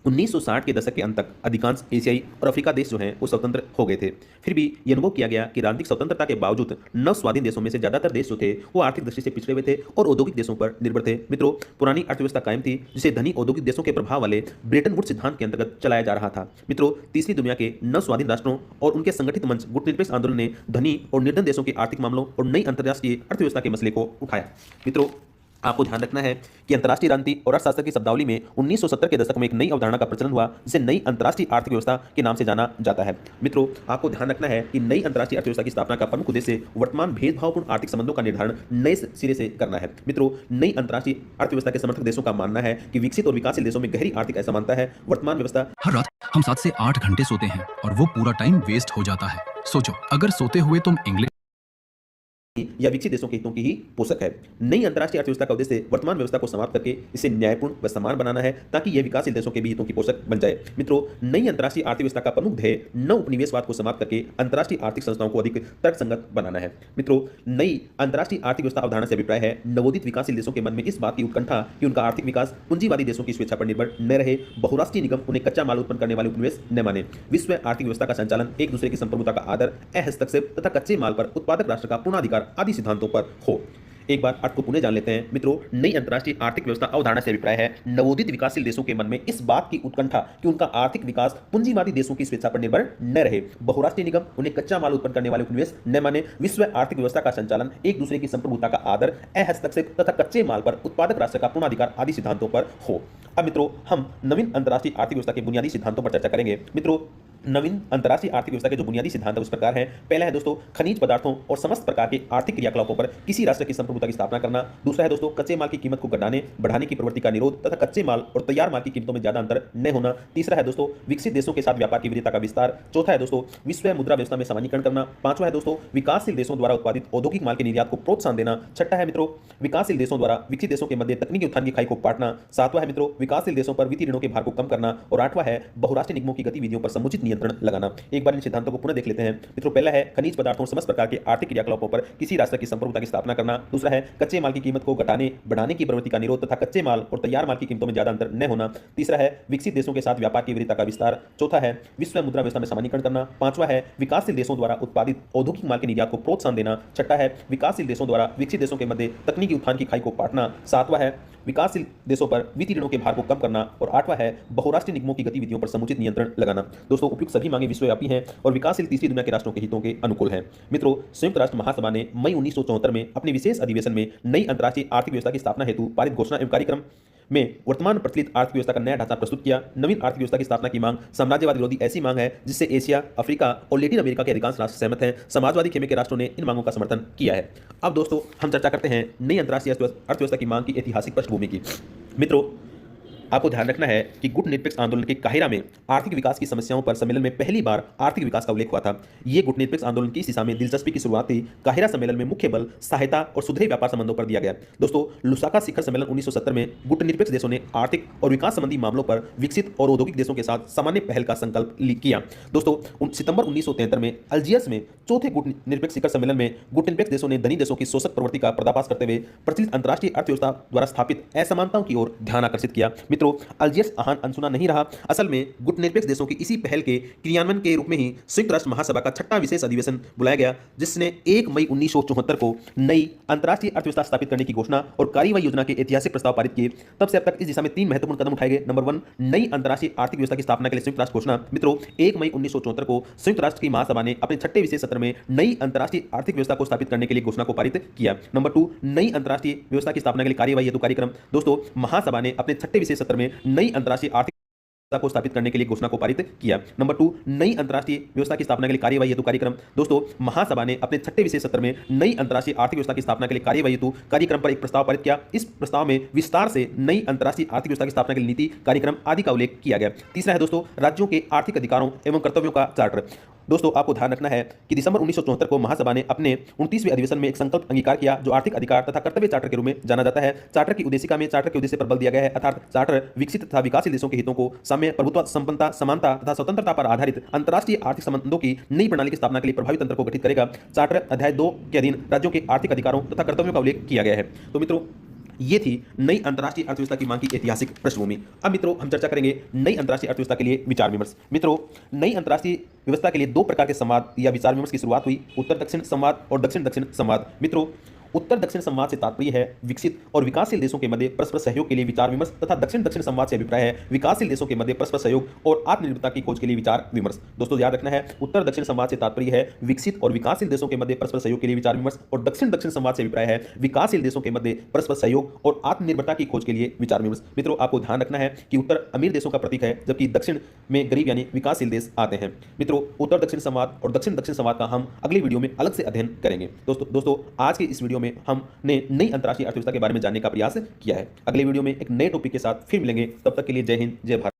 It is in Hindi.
1960 के दशक के अंत तक अधिकांश एशियाई और अफ्रीका देश जो हैं वो स्वतंत्र हो गए थे। फिर भी ये अनुभव किया गया कि राजनीतिक स्वतंत्रता के बावजूद नव स्वाधीन देशों में से ज्यादातर देश जो थे वो आर्थिक दृष्टि से पिछड़े हुए थे और औद्योगिक देशों पर निर्भर थे। मित्रों, पुरानी अर्थव्यवस्था कायम थी जिसे धनी औद्योगिक देशों के प्रभाव वाले ब्रेटन वुड्स सिद्धांत के अंतर्गत चलाया जा रहा था। मित्रों, तीसरी दुनिया के नव स्वाधीन राष्ट्रों और उनके संगठित मंच गुटनिरपेक्ष आंदोलन ने धनी और निर्धन देशों के आर्थिक मामलों और नई अंतर्राष्ट्रीय अर्थव्यवस्था के मसले को उठाया। मित्रों, आपको ध्यान रखना है कि अंतर्राष्ट्रीय राजनीति और अर्थशास्त्र की शब्दावली में 1970 के दशक में एक नई अवधारणा का प्रचलन हुआ जिसे नई अंतर्राष्ट्रीय आर्थिक व्यवस्था के नाम से जाना जाता है। मित्रों, आपको ध्यान रखना है कि नई अंतर्राष्ट्रीय अर्थव्यवस्था की स्थापना का प्रमुख उद्देश्य वर्तमान भेदभावपूर्ण आर्थिक संबंधों का निर्धारण नए सिरे से करना है। मित्रों, नई अंतर्राष्ट्रीय अर्थव्यवस्था के समर्थक देशों का मानना है कि विकसित और विकासशील देशों में गहरी आर्थिक असमानता है। वर्तमान व्यवस्था हर रात हम 7 से 8 घंटे सोते हैं और वो पूरा टाइम वेस्ट हो जाता है। सोचो, अगर सोते हुए तुम इंग्लिश या विकसित देशों के हितों की ही पोषक है। नई अंतर्राष्ट्रीय अर्थव्यवस्था का उद्देश्य वर्तमान व्यवस्था को समाप्त करके इसे न्यायपूर्ण व समान बनाना है ताकि यह विकासशील देशों के भी हितों की पोषक बन जाए। मित्रों, नई अंतर्राष्ट्रीय आर्थिक व्यवस्था का प्रमुख ध्येय नव उपनिवेशवाद को समाप्त करके अंतर्राष्ट्रीय आर्थिक संस्थाओं को अधिक तर्कसंगत बनाना है। मित्रों, नई अंतर्राष्ट्रीय आर्थिक व्यवस्था अवधारणा से अभिप्राय है नवोदित विकासशील देशों के मन में इस बात की उत्कंठा कि उनका आर्थिक विकास पूंजीवादी देशों की स्वेच्छा पर निर्भर न रहे, बहुराष्ट्रीय निगम उन्हें कच्चा माल उत्पन्न करने वाले उपनिवेश न माने, विश्व आर्थिक व्यवस्था का संचालन एक दूसरे की संप्रभुता का आदर, हस्तक्षेप तथा कच्चे माल पर उत्पादक राष्ट्र का पूर्णाधिकार आदि सिद्धांतों पर हो। एक बार अर्थ को पुनः जान लेते हैं। मित्रों, नई अंतर्राष्ट्रीय आर्थिक व्यवस्था अवधारणा से अभिप्राय है नवोदित विकासशील देशों के मन में इस बात की उत्कंठा कि उनका आर्थिक विकास पूंजीवादी देशों की स्वेच्छा पर निर्भर न रहे, बहुराष्ट्रीय निगम उन्हें कच्चा माल उत्पन्न करने वाले उपनिवेश न माने, विश्व आर्थिक व्यवस्था का संचालन एक दूसरे की संप्रभुता का आदर, हस्तक्षेप तथा कच्चे माल पर उत्पादक राष्ट्र का पूर्णाधिकार आदि सिद्धांतों पर हो। अब मित्रों, हम नवीन अंतर्राष्ट्रीय आर्थिक व्यवस्था के बुनियादी सिद्धांतों पर चर्चा करेंगे। मित्रों, नवीन अंतर्राष्ट्रीय आर्थिक व्यवस्था के जो बुनियादी सिद्धांत है उस प्रकार है। पहला है दोस्तों खनिज पदार्थों और समस्त प्रकार के आर्थिक क्रियाकलापों पर किसी राष्ट्र की संप्रभुता की स्थापना करना। दूसरा है दोस्तों कच्चे माल की कीमत को घटाने बढ़ाने की प्रवृत्ति का निरोध तथा कच्चे माल और तैयार माल की कीमतों में ज्यादा अंतर न होना। तीसरा है दोस्तों विकसित देशों के साथ व्यापार की विविधता का विस्तार। चौथा है दोस्तों विश्व मुद्रा व्यवस्था में सामान्यीकरण करना। पांचवा है दोस्तों विकासशील देशों द्वारा उत्पादित औद्योगिक माल के निर्यात को प्रोत्साहन देना। छठा है मित्रों विकासशील देशों द्वारा विकसित देशों के मध्य तकनीकी उत्थान की खाई को पाटना। सातवां है मित्रों विकासशील देशों पर वित्तीय ऋणों के भार को कम करना। और आठवां है बहुराष्ट्रीय निगमों की गतिविधियों पर समुचित नियंत्रण लगाना। एक बार इन सिद्धांतों को पुनः देख लेते हैं। मित्रों, पहला है खनिज पदार्थों और समस्त प्रकार के आर्थिक क्रियाकलापों पर किसी राष्ट्र की संप्रभुता की स्थापना करना। दूसरा है कच्चे माल की कीमत को घटाने बढ़ाने की प्रवृत्ति का निरोध तथा कच्चे माल और तैयार माल की कीमतों में ज्यादा अंतर न होना। तीसरा है विकसित देशों के साथ व्यापार की विविधता का विस्तार। चौथा है विश्व मुद्रा व्यवस्था में सामान्यीकरण करना। पांचवा है विकासशील देशों द्वारा उत्पादित औद्योगिक माल के निर्यात को प्रोत्साहन देना। छठा है विकासशील देशों द्वारा विकसित देशों के मध्य तकनीकी उत्थान की खाई को पाटना। सातवां है विकासशील देशों पर वित्तीय ऋणों के भार को कम करना। और आठवां है बहुराष्ट्रीय निगमों की गतिविधियों पर समुचित नियंत्रण लगाना। दोस्तों, उपयुक्त सभी मांगे विश्वव्यापी हैं और विकासशील तीसरी दुनिया के राष्ट्रों के हितों के अनुकूल हैं। मित्रों, संयुक्त राष्ट्र महासभा ने मई 1974 में अपने विशेष अधिवेशन में नई अंतर्राष्ट्रीय आर्थिक व्यवस्था की स्थापना हेतु पारित घोषणा एवं कार्यक्रम में वर्तमान प्रचलित आर्थिक व्यवस्था का नया ढांचा प्रस्तुत किया। नवीन आर्थिक व्यवस्था की स्थापना की मांग साम्राज्यवाद विरोधी ऐसी मांग है जिससे एशिया, अफ्रीका और लैटिन अमेरिका के अधिकांश राष्ट्र सहमत हैं। समाजवादी खेमे के राष्ट्रों ने इन मांगों का समर्थन किया है। अब दोस्तों हम चर्चा करते हैं नई अंतर्राष्ट्रीय अर्थव्यवस्था की मांग की ऐतिहासिक पृष्ठभूमि की। मित्रों, आपको ध्यान रखना है कि गुटनिरपेक्ष आंदोलन के काहिरा में आर्थिक विकास की समस्याओं पर सम्मेलन में पहली बार आर्थिक विकास का उल्लेख हुआ था। ये गुटनिरपेक्ष आंदोलन की इस दिशा में दिलचस्पी की शुरुआत थी। काहिरा सम्मेलन में मुख्य बल सहायता और सुधरे व्यापार संबंधों पर दिया गया। दोस्तों, लुसाका शिखर सम्मेलन 1970 में गुटनिरपेक्ष देशों ने आर्थिक और विकास संबंधी मामलों पर विकसित और औद्योगिक देशों के साथ सामान्य पहल का संकल्प किया। दोस्तों, सितंबर 1973 में अल्जियर्स में चौथे गुटनिरपेक्ष शिखर सम्मेलन में गुटनिरपेक्ष देशों ने धनी देशों की शोषक प्रवृत्ति का पर्दाफाश करते हुए प्रचलित अंतर्राष्ट्रीय अर्थव्यवस्था द्वारा स्थापित असमानताओं की ओर ध्यान आकर्षित किया। मित्रों, अल्जियर्स आह्वान अनसुना नहीं रहा। असल में गुटनिरपेक्ष देशों की इसी पहल के क्रियान्वयन के रूप में ही संयुक्त राष्ट्र महासभा का छठा विशेष अधिवेशन बुलाया गया, जिसने 1 मई 1974 को नई अंतर्राष्ट्रीय अर्थव्यवस्था स्थापित करने की घोषणा और कार्यवाही योजना के ऐतिहासिक प्रस्ताव पारित किए। तब से अब तक इस दिशा में 3 महत्वपूर्ण कदम उठाए गए। नंबर 1, नई अंतर्राष्ट्रीय आर्थिक व्यवस्था की स्थापना के लिए संयुक्त राष्ट्र घोषणा। मित्रों, 1 मई 1974 को संयुक्त राष्ट्र की महासभा ने अपने छठे विशेष सत्र में नई अंतर्राष्ट्रीय आर्थिक व्यवस्था को स्थापित करने के लिए घोषणा को पारित किया। नंबर 2, नई अंतर्राष्ट्रीय व्यवस्था की स्थापना के लिए कार्यवाही हेतु कार्यक्रम। दोस्तों, महासभा ने अपने छठे विशेष सत्र में नई अंतर्राष्ट्रीय आर्थिक को स्थापित करने के लिए घोषणा को पारित किया। नंबर 2, नई अंतर्राष्ट्रीय व्यवस्था की स्थापना के लिए कार्यवाही हेतु कार्यक्रम। दोस्तों, महासभा ने अपने छठे विशेष सत्र में नई अंतर्राष्ट्रीय आर्थिक व्यवस्था की स्थापना के लिए कार्यवाही हेतु कार्यक्रम पर एक प्रस्ताव पारित किया। इस प्रस्ताव में विस्तार से नई अंतर्राष्ट्रीय आर्थिक व्यवस्था की स्थापना के लिए नीति, कार्यक्रम आदि का उल्लेख किया गया। तीसरा है दोस्तों राज्यों के आर्थिक अधिकारों एवं कर्तव्यों का चार्टर। दोस्तों, आपको ध्यान रखना है कि दिसंबर 1974 को महासभा ने अपने 29वें अधिवेशन में एक संकल्प अंगीकार किया जो आर्थिक अधिकार तथा कर्तव्य चार्टर के रूप में जाना जाता है। चार्टर की उद्देशिका में चार्टर के उद्देश्य पर बल दिया गया है, अर्थात चार्टर विकसित तथा विकासशील देशों के हितों को साम्य, प्रभुत्व, संपन्नता, समानता तथा स्वतंत्रता पर आधारित अंतर्राष्ट्रीय आर्थिक संबंधों की नई प्रणाली की स्थापना के लिए प्रभावी तंत्र को गठित करेगा। चार्टर अध्याय 2 के अधीन राज्यों के आर्थिक अधिकारों तथा कर्तव्यों का उल्लेख किया गया है। तो मित्रों, ये थी नई अंतर्राष्ट्रीय अर्थव्यवस्था की मांग की ऐतिहासिक पृष्ठभूमि। अब मित्रों हम चर्चा करेंगे नई अंतर्राष्ट्रीय अर्थव्यवस्था के लिए विचार विमर्श। मित्रों नई अंतर्राष्ट्रीय व्यवस्था के लिए दो प्रकार के संवाद या विचार विमर्श की शुरुआत हुई, उत्तर दक्षिण संवाद और दक्षिण दक्षिण संवाद। मित्रों उत्तर दक्षिण संवाद से तात्पर्य है विकसित और विकासशील देशों के मध्य परस्पर सहयोग के लिए विचार विमर्श तथा दक्षिण दक्षिण संवाद से अभिप्राय है विकासशील देशों के मध्य परस्पर सहयोग और आत्मनिर्भरता की खोज के लिए विचार विमर्श। दोस्तों याद रखना है उत्तर दक्षिण संवाद से तात्पर्य है विकसित और विकासशील देशों के मध्य परस्पर सहयोग के लिए विचार विमर्श और दक्षिण दक्षिण संवाद से अभिप्राय है विकासशील देशों के मध्य परस्पर सहयोग और आत्मनिर्भरता की खोज के लिए विचार विमर्श। मित्रों आपको ध्यान रखना है कि उत्तर अमीर देशों का प्रतीक है जबकि दक्षिण में गरीब यानी विकासशील देश आते हैं। मित्रों उत्तर दक्षिण संवाद और दक्षिण दक्षिण संवाद का हम अगली वीडियो में अलग से अध्ययन करेंगे। दोस्तों आज के इस वीडियो में हमने नई अंतर्राष्ट्रीय अर्थव्यवस्था के बारे में जानने का प्रयास किया है। अगले वीडियो में एक नए टॉपिक के साथ फिर मिलेंगे, तब तक के लिए जय हिंद जय भारत।